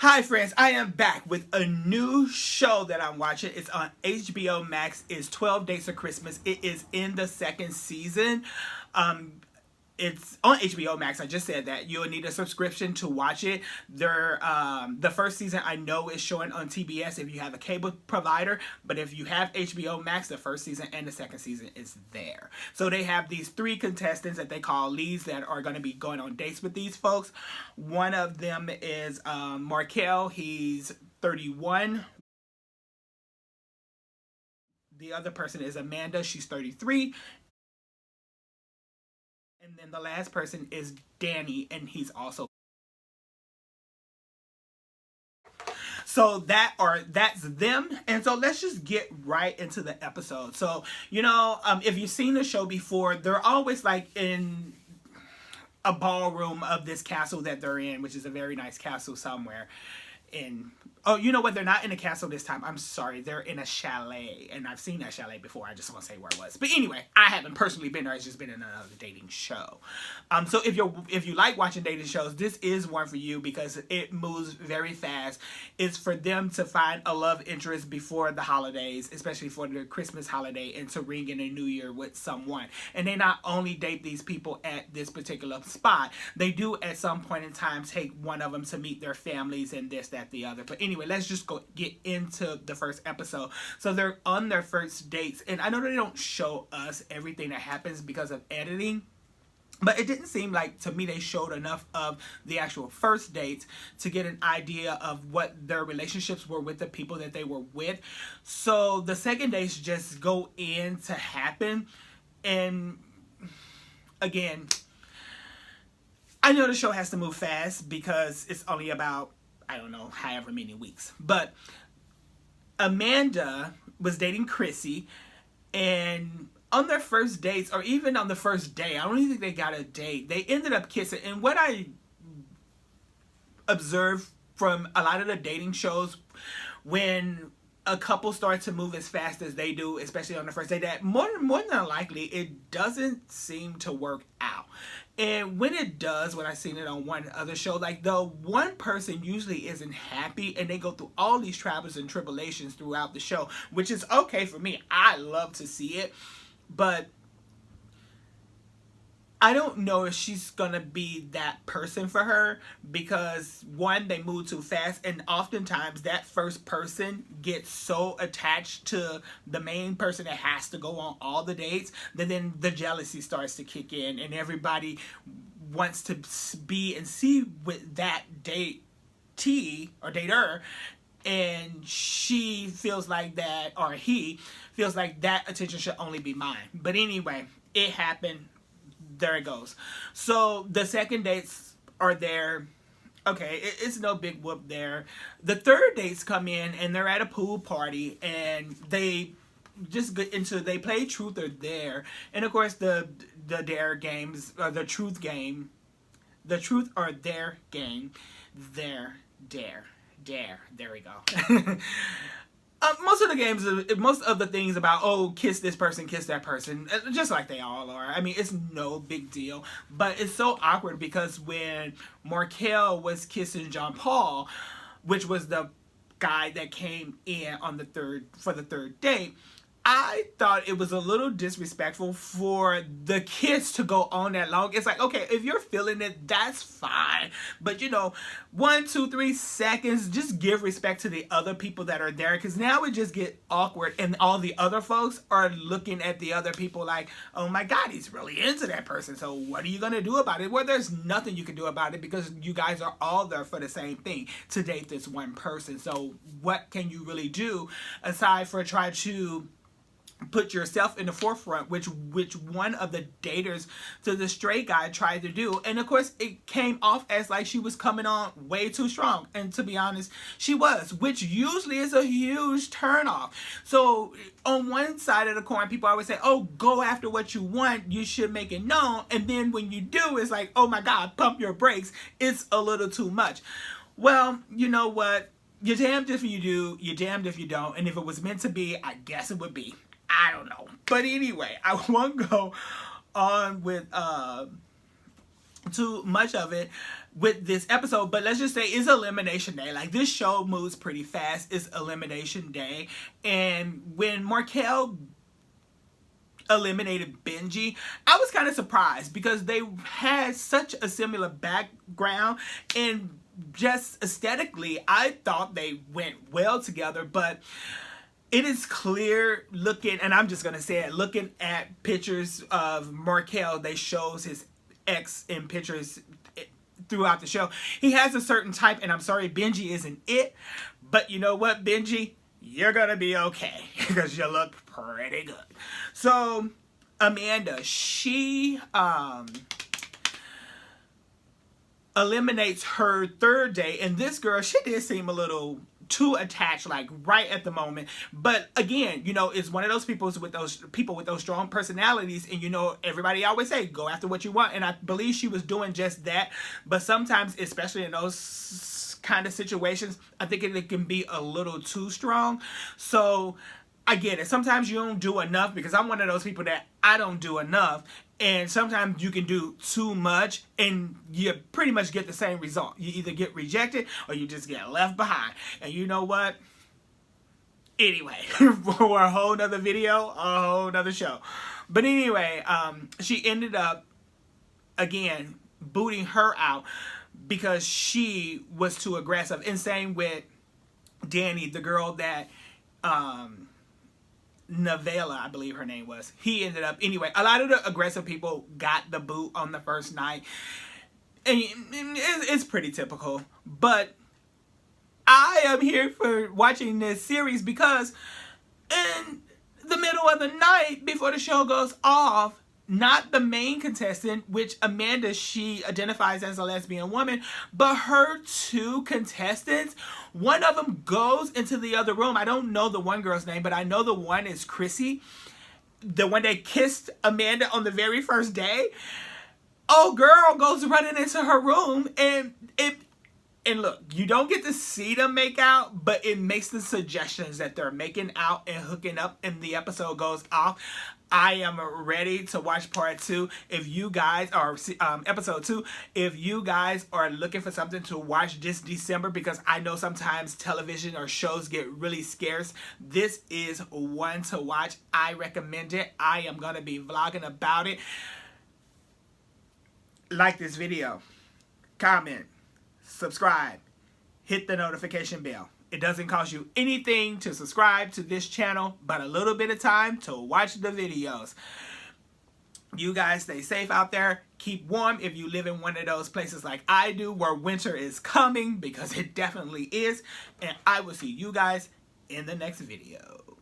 Hi friends, I am back with a new show that I'm watching. It's on HBO Max. It's 12 Dates of Christmas. It is in the second season. Um, it's on HBO Max. I just said that. You'll need a subscription to watch it. The first season I know is showing on TBS if you have a cable provider, but if you have HBO Max, the first season and the second season is there. So they have these three contestants that they call leads that are going to be going on dates with these folks. One of them is Markel. He's 31. The other person is Amanda. She's 33. And then the last person is Danny, and he's also. So that's them. And so let's just get right into the episode. So, if you've seen the show before, they're always like in a ballroom of this castle that they're in, which is a very nice castle somewhere in. Oh, you know what? They're not in a castle this time. I'm sorry. They're in a chalet. And I've seen that chalet before. I just want to say where it was. But anyway, I haven't personally been there. It's just been in another dating show. So if you like watching dating shows, this is one for you because it moves very fast. It's for them to find a love interest before the holidays, especially for the Christmas holiday, and to ring in a new year with someone. And they not only date these people at this particular spot, they do at some point in time take one of them to meet their families and this, that, the other. But anyway, let's just get into the first episode. So they're on their first dates, and I know they don't show us everything that happens because of editing, but it didn't seem like, to me, they showed enough of the actual first dates to get an idea of what their relationships were with the people that they were with. So the second dates just go in to happen. And again, I know the show has to move fast because it's only about, I don't know, however many weeks. But Amanda was dating Chrissy, and on their first dates, or even on the first day, I don't even think they got a date, they ended up kissing. And what I observed from a lot of the dating shows, when a couple starts to move as fast as they do, especially on the first day, that more than likely it doesn't seem to work out. And when it does, when I've seen it on one other show, like the one person usually isn't happy, and they go through all these trials and tribulations throughout the show, which is okay for me. I love to see it, but I don't know if she's gonna be that person for her, because one, they move too fast, and oftentimes that first person gets so attached to the main person that has to go on all the dates that then the jealousy starts to kick in, and everybody wants to be and see with that datee or dater, and she feels like that, or he feels like that attention should only be mine. But anyway, it happened. There it goes. So the second dates are there. Okay, it's no big whoop there. The third dates come in, and they're at a pool party, and they just get into, they play truth or dare. And of course the dare games, the truth game, the truth or dare game, there we go. Most of the games, most of the things about, oh, kiss this person, kiss that person, just like they all are. I mean, it's no big deal. But it's so awkward because when Markel was kissing John Paul, which was the guy that came in on for the third date, I thought it was a little disrespectful for the kiss to go on that long. It's like, okay, if you're feeling it, that's fine. But 1, 2, 3 seconds, just give respect to the other people that are there. Because now it just get awkward, and all the other folks are looking at the other people like, oh my God, he's really into that person. So what are you going to do about it? Well, there's nothing you can do about it because you guys are all there for the same thing, to date this one person. So what can you really do aside for try to put yourself in the forefront, which one of the daters to the straight guy tried to do. And of course it came off as like she was coming on way too strong, and to be honest, she was, which usually is a huge turnoff. So on one side of the coin, people always say, oh, go after what you want, you should make it known. And then when you do, it's like, oh my God, pump your brakes, it's a little too much. Well, you know what, you're damned if you do, you're damned if you don't. And if it was meant to be, I guess it would be. I don't know. But anyway, I won't go on with too much of it with this episode, but let's just say it's elimination day. Like, this show moves pretty fast. It's elimination day, and when Markel eliminated Benji, I was kind of surprised because they had such a similar background, and just aesthetically I thought they went well together. But it is clear, looking, and I'm just gonna say it, looking at pictures of Markel, they shows his ex in pictures throughout the show. He has a certain type, and I'm sorry, Benji isn't it, but you know what, Benji, you're gonna be okay because you look pretty good. So Amanda, she eliminates her third day, and this girl, she did seem a little too attached, like right at the moment. But again, you know, it's one of those people with those strong personalities, and you know, everybody always say go after what you want, and I believe she was doing just that. But sometimes, especially in those kind of situations, I think it can be a little too strong. So I get it. Sometimes you don't do enough, because I'm one of those people that I don't do enough. And sometimes you can do too much and you pretty much get the same result. You either get rejected or you just get left behind. And you know what? Anyway, for a whole nother video, a whole nother show. But anyway, she ended up, again, booting her out because she was too aggressive. And same with Danny, the girl that Novella, I believe her name was. He ended up, anyway, a lot of the aggressive people got the boot on the first night. And it's pretty typical. But I am here for watching this series because in the middle of the night, before the show goes off, not the main contestant, which Amanda, she identifies as a lesbian woman, but her two contestants, one of them goes into the other room. I don't know the one girl's name, but I know the one is Chrissy, the one that kissed Amanda on the very first day. Oh, girl goes running into her room, and look, you don't get to see them make out, but it makes the suggestions that they're making out and hooking up, and the episode goes off. I am ready to watch part 2. If you guys are episode 2, if you guys are looking for something to watch this December, because I know sometimes television or shows get really scarce, this is one to watch. I recommend it. I am going to be vlogging about it. Like this video, comment, subscribe, hit the notification bell. It doesn't cost you anything to subscribe to this channel, but a little bit of time to watch the videos. You guys stay safe out there. Keep warm if you live in one of those places like I do, where winter is coming, because it definitely is. And I will see you guys in the next video.